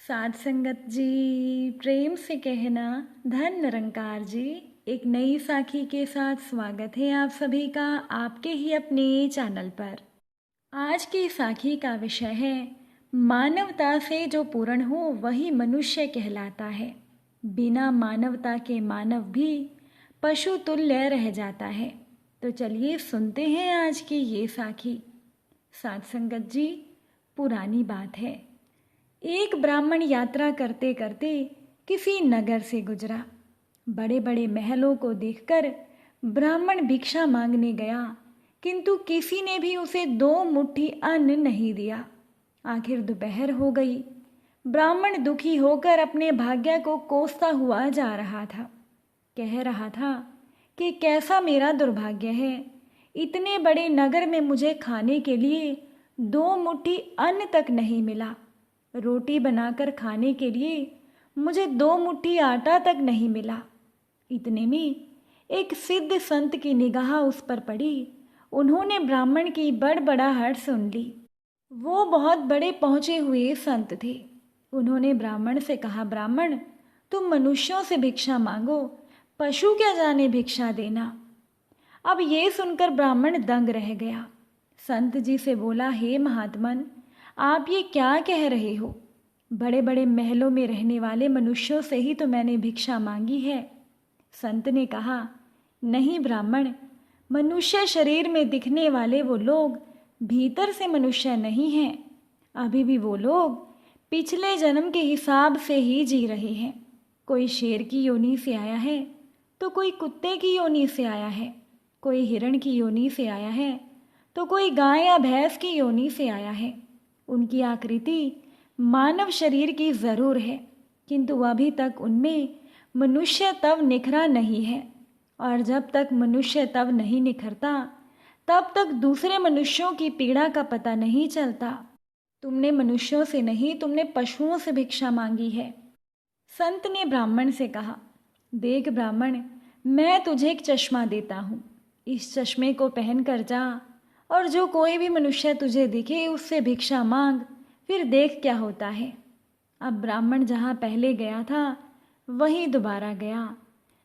साध संगत जी, प्रेम से कहना धन निरंकार जी। एक नई साखी के साथ स्वागत है आप सभी का आपके ही अपने चैनल पर। आज की साखी का विषय है मानवता से जो पूर्ण हो वही मनुष्य कहलाता है। बिना मानवता के मानव भी पशु तुल्य रह जाता है। तो चलिए सुनते हैं आज की ये साखी। साध संगत जी, पुरानी बात है। एक ब्राह्मण यात्रा करते करते किसी नगर से गुजरा। बड़े बड़े महलों को देखकर ब्राह्मण भिक्षा मांगने गया, किंतु किसी ने भी उसे 2 मुट्ठी अन्न नहीं दिया। आखिर दोपहर हो गई। ब्राह्मण दुखी होकर अपने भाग्य को कोसता हुआ जा रहा था। कह रहा था कि कैसा मेरा दुर्भाग्य है, इतने बड़े नगर में मुझे खाने के लिए 2 मुट्ठी अन्न तक नहीं मिला। रोटी बनाकर खाने के लिए मुझे 2 मुट्ठी आटा तक नहीं मिला। इतने में एक सिद्ध संत की निगाह उस पर पड़ी। उन्होंने ब्राह्मण की बड़बड़ाहट सुन ली। वो बहुत बड़े पहुँचे हुए संत थे। उन्होंने ब्राह्मण से कहा, ब्राह्मण, तुम मनुष्यों से भिक्षा मांगो, पशु क्या जाने भिक्षा देना। अब ये सुनकर ब्राह्मण दंग रह गया। संत जी से बोला, हे महात्मन, आप ये क्या कह रहे हो? बड़े बड़े महलों में रहने वाले मनुष्यों से ही तो मैंने भिक्षा मांगी है। संत ने कहा, नहीं ब्राह्मण, मनुष्य शरीर में दिखने वाले वो लोग भीतर से मनुष्य नहीं हैं। अभी भी वो लोग पिछले जन्म के हिसाब से ही जी रहे हैं। कोई शेर की योनि से आया है तो कोई कुत्ते की योनि से आया है, कोई हिरण की योनि से आया है तो कोई गाय या भैंस की योनि से आया है। उनकी आकृति मानव शरीर की ज़रूर है, किंतु अभी तक उनमें मनुष्य तव निखरा नहीं है। और जब तक मनुष्य तव नहीं निखरता तब तक दूसरे मनुष्यों की पीड़ा का पता नहीं चलता। तुमने मनुष्यों से नहीं, तुमने पशुओं से भिक्षा मांगी है। संत ने ब्राह्मण से कहा, देख ब्राह्मण, मैं तुझे एक चश्मा देता हूँ। इस चश्मे को पहन कर जा और जो कोई भी मनुष्य तुझे दिखे उससे भिक्षा मांग, फिर देख क्या होता है। अब ब्राह्मण जहाँ पहले गया था वहीं दोबारा गया।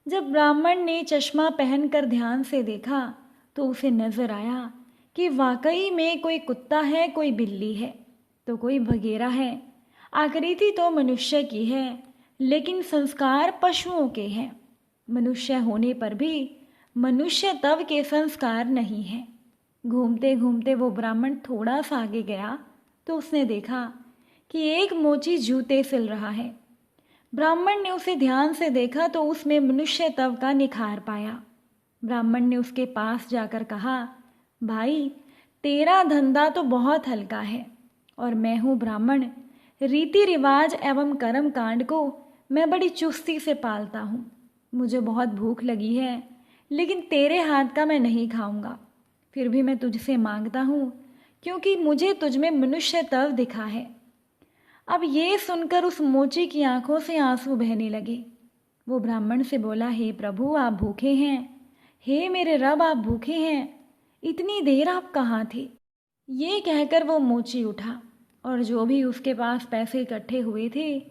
जब ब्राह्मण ने चश्मा पहनकर ध्यान से देखा तो उसे नजर आया कि वाकई में कोई कुत्ता है, कोई बिल्ली है तो कोई भगेरा है। आकृति तो मनुष्य की है, लेकिन संस्कार पशुओं के हैं। मनुष्य होने पर भी मनुष्य तव के संस्कार नहीं हैं। घूमते घूमते वो ब्राह्मण थोड़ा सा आगे गया तो उसने देखा कि एक मोची जूते सिल रहा है। ब्राह्मण ने उसे ध्यान से देखा तो उसमें मनुष्य तव का निखार पाया। ब्राह्मण ने उसके पास जाकर कहा, भाई, तेरा धंधा तो बहुत हल्का है और मैं हूँ ब्राह्मण। रीति रिवाज एवं कर्म कांड को मैं बड़ी चुस्ती से पालता हूँ। मुझे बहुत भूख लगी है, लेकिन तेरे हाथ का मैं नहीं खाऊंगा। फिर भी मैं तुझसे मांगता हूँ क्योंकि मुझे तुझ में मनुष्य तव दिखा है। अब ये सुनकर उस मोची की आंखों से आंसू बहने लगे। वो ब्राह्मण से बोला, हे प्रभु, आप भूखे हैं? हे मेरे रब, आप भूखे हैं? इतनी देर आप कहाँ थे? ये कहकर वो मोची उठा और जो भी उसके पास पैसे इकट्ठे हुए थे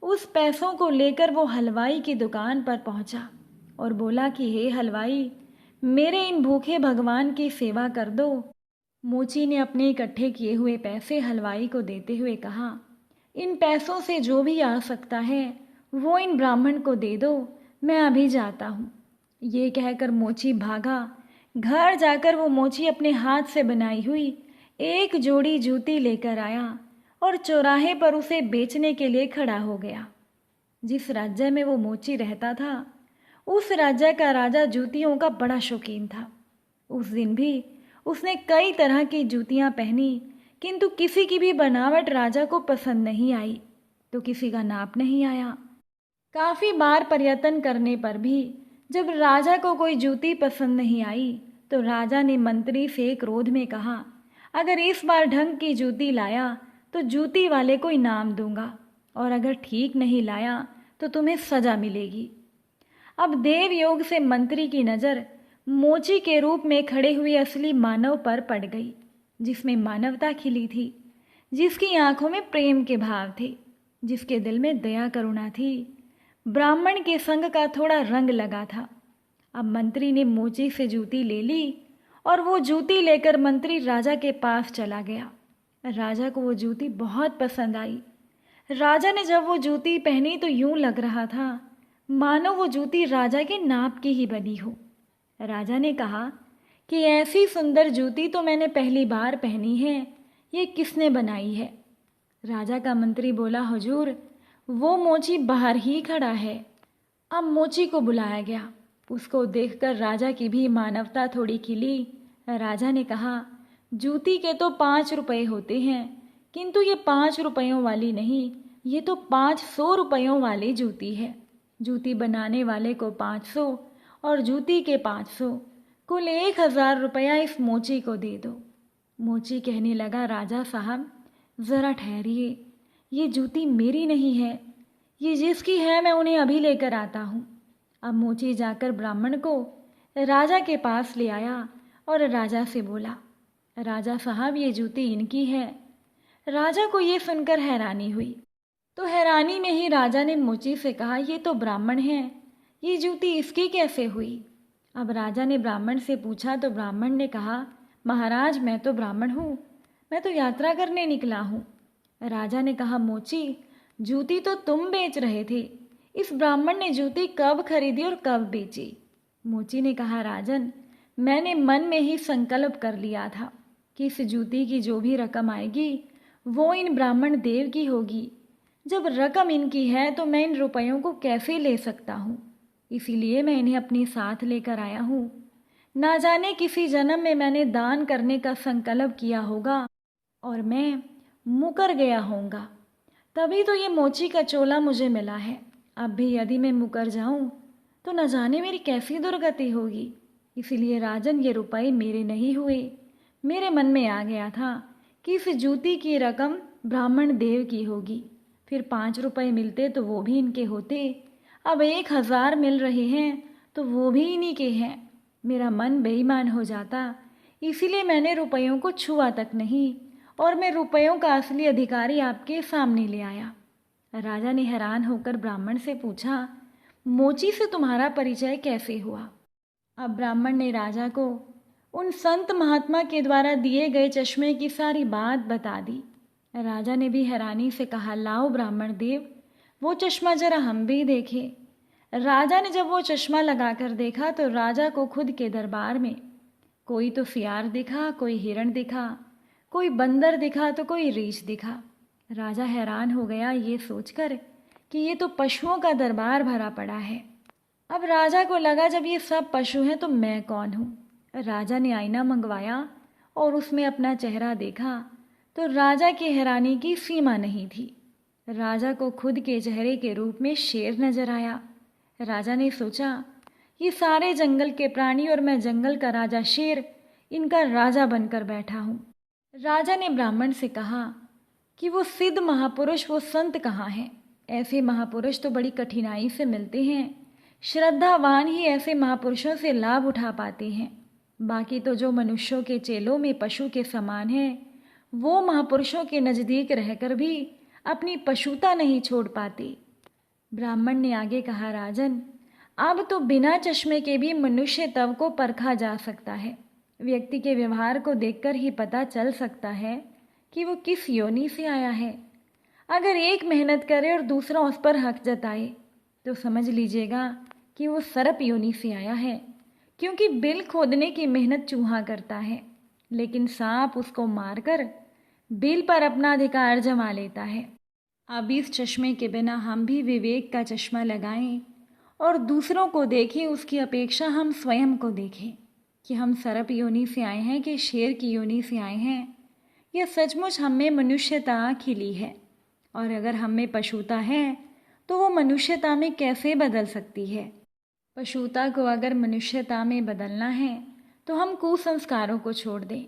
उस पैसों को लेकर वो हलवाई की दुकान पर पहुंचा और बोला कि हे हलवाई, मेरे इन भूखे भगवान की सेवा कर दो। मोची ने अपने इकट्ठे किए हुए पैसे हलवाई को देते हुए कहा, इन पैसों से जो भी आ सकता है वो इन ब्राह्मण को दे दो, मैं अभी जाता हूँ। ये कहकर मोची भागा। घर जाकर वो मोची अपने हाथ से बनाई हुई एक जोड़ी जूती लेकर आया और चौराहे पर उसे बेचने के लिए खड़ा हो गया। जिस राज्य में वो मोची रहता था उस राज्य का राजा जूतियों का बड़ा शौकीन था। उस दिन भी उसने कई तरह की जूतियां पहनी, किंतु किसी की भी बनावट राजा को पसंद नहीं आई तो किसी का नाप नहीं आया। काफ़ी बार प्रयत्न करने पर भी जब राजा को कोई जूती पसंद नहीं आई तो राजा ने मंत्री से क्रोध में कहा, अगर इस बार ढंग की जूती लाया तो जूती वाले को इनाम दूंगा, और अगर ठीक नहीं लाया तो तुम्हें सजा मिलेगी। अब देव योग से मंत्री की नज़र मोची के रूप में खड़े हुए असली मानव पर पड़ गई, जिसमें मानवता खिली थी, जिसकी आंखों में प्रेम के भाव थे, जिसके दिल में दया करुणा थी। ब्राह्मण के संग का थोड़ा रंग लगा था। अब मंत्री ने मोची से जूती ले ली और वो जूती लेकर मंत्री राजा के पास चला गया। राजा को वो जूती बहुत पसंद आई। राजा ने जब वो जूती पहनी तो यूं लग रहा था मानो वो जूती राजा के नाप की ही बनी हो। राजा ने कहा कि ऐसी सुंदर जूती तो मैंने पहली बार पहनी है, ये किसने बनाई है? राजा का मंत्री बोला, हुजूर वो मोची बाहर ही खड़ा है। अब मोची को बुलाया गया। उसको देखकर राजा की भी मानवता थोड़ी खिली। राजा ने कहा, जूती के तो 5 रुपये होते हैं, किंतु ये 5 रुपयों वाली नहीं, ये तो 500 रुपयों वाली जूती है। जूती बनाने वाले को 500 और जूती के 500, कुल 1000 रुपया इस मोची को दे दो। मोची कहने लगा, राजा साहब ज़रा ठहरिए, ये जूती मेरी नहीं है, ये जिसकी है मैं उन्हें अभी लेकर आता हूँ। अब मोची जाकर ब्राह्मण को राजा के पास ले आया और राजा से बोला, राजा साहब ये जूती इनकी है। राजा को ये सुनकर हैरानी हुई। तो हैरानी में ही राजा ने मोची से कहा, ये तो ब्राह्मण है, ये जूती इसकी कैसे हुई? अब राजा ने ब्राह्मण से पूछा तो ब्राह्मण ने कहा, महाराज मैं तो ब्राह्मण हूँ, मैं तो यात्रा करने निकला हूँ। राजा ने कहा, मोची जूती तो तुम बेच रहे थे, इस ब्राह्मण ने जूती कब खरीदी और कब बेची? मोची ने कहा, राजन मैंने मन में ही संकल्प कर लिया था कि इस जूती की जो भी रकम आएगी वो इन ब्राह्मण देव की होगी। जब रकम इनकी है तो मैं इन रुपयों को कैसे ले सकता हूँ, इसीलिए मैं इन्हें अपने साथ लेकर आया हूँ। ना जाने किसी जन्म में मैंने दान करने का संकल्प किया होगा और मैं मुकर गया होऊंगा, तभी तो ये मोची का चोला मुझे मिला है। अब भी यदि मैं मुकर जाऊं तो न जाने मेरी कैसी दुर्गति होगी। इसीलिए राजन ये रुपए मेरे नहीं हुए। मेरे मन में आ गया था कि इस जूती की रकम ब्राह्मण देव की होगी, फिर 5 रुपए मिलते तो वो भी इनके होते। अब 1000 मिल रहे हैं तो वो भी इन्हीं के हैं। मेरा मन बेईमान हो जाता, इसीलिए मैंने रुपयों को छुआ तक नहीं और मैं रुपयों का असली अधिकारी आपके सामने ले आया। राजा ने हैरान होकर ब्राह्मण से पूछा, मोची से तुम्हारा परिचय कैसे हुआ? अब ब्राह्मण ने राजा को उन संत महात्मा के द्वारा दिए गए चश्मे की सारी बात बता दी। राजा ने भी हैरानी से कहा, लाओ ब्राह्मण देव वो चश्मा जरा हम भी देखें। राजा ने जब वो चश्मा लगाकर देखा तो राजा को खुद के दरबार में कोई तो सियार दिखा, कोई हिरण दिखा, कोई बंदर दिखा तो कोई रीछ दिखा। राजा हैरान हो गया ये सोचकर कि ये तो पशुओं का दरबार भरा पड़ा है। अब राजा को लगा जब ये सब पशु हैं तो मैं कौन हूँ। राजा ने आईना मंगवाया और उसमें अपना चेहरा देखा तो राजा की हैरानी की सीमा नहीं थी। राजा को खुद के चेहरे के रूप में शेर नजर आया। राजा ने सोचा, ये सारे जंगल के प्राणी और मैं जंगल का राजा शेर, इनका राजा बनकर बैठा हूँ। राजा ने ब्राह्मण से कहा कि वो सिद्ध महापुरुष, वो संत कहाँ हैं? ऐसे महापुरुष तो बड़ी कठिनाई से मिलते हैं, श्रद्धावान ही ऐसे महापुरुषों से लाभ उठा पाते हैं। बाकी तो जो मनुष्यों के चेलों में पशु के समान हैं, वो महापुरुषों के नज़दीक रहकर भी अपनी पशुता नहीं छोड़ पाते। ब्राह्मण ने आगे कहा, राजन अब तो बिना चश्मे के भी मनुष्य तव को परखा जा सकता है। व्यक्ति के व्यवहार को देखकर ही पता चल सकता है कि वो किस योनि से आया है। अगर एक मेहनत करे और दूसरा उस पर हक जताए तो समझ लीजिएगा कि वो सर्प योनि से आया है, क्योंकि बिल खोदने की मेहनत चूहा करता है, लेकिन सांप उसको मारकर बिल पर अपना अधिकार जमा लेता है। अब इस चश्मे के बिना हम भी विवेक का चश्मा लगाएं और दूसरों को देखें, उसकी अपेक्षा हम स्वयं को देखें कि हम सर्प योनि से आए हैं कि शेर की योनि से आए हैं। यह सचमुच हम में मनुष्यता खिली है, और अगर हम में पशुता है तो वो मनुष्यता में कैसे बदल सकती है? पशुता को अगर मनुष्यता में बदलना है तो हम कुसंस्कारों को छोड़ दें,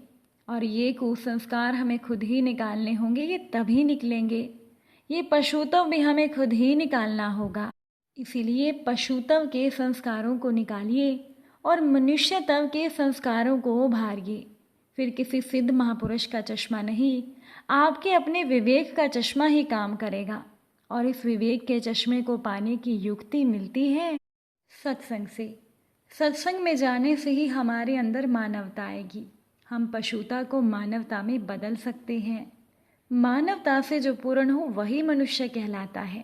और ये कुसंस्कार हमें खुद ही निकालने होंगे। ये तभी निकलेंगे, ये पशुत्व भी हमें खुद ही निकालना होगा। इसीलिए पशुत्व के संस्कारों को निकालिए और मनुष्यत्व के संस्कारों को उभारिए। फिर किसी सिद्ध महापुरुष का चश्मा नहीं, आपके अपने विवेक का चश्मा ही काम करेगा और इस विवेक के चश्मे को पाने की युक्ति मिलती है सत्संग से। सत्संग में जाने से ही हमारे अंदर मानवता आएगी। हम पशुता को मानवता में बदल सकते हैं। मानवता से जो पूर्ण हो वही मनुष्य कहलाता है।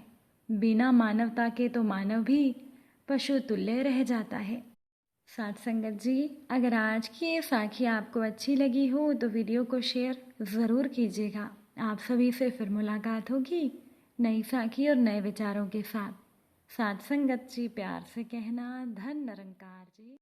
बिना मानवता के तो मानव भी पशु तुल्य रह जाता है। साथ संगत जी, अगर आज की ये साखी आपको अच्छी लगी हो तो वीडियो को शेयर ज़रूर कीजिएगा। आप सभी से फिर मुलाकात होगी नई साखी और नए विचारों के साथ। साथ संगत जी, प्यार से कहना, धन निरंकार जी।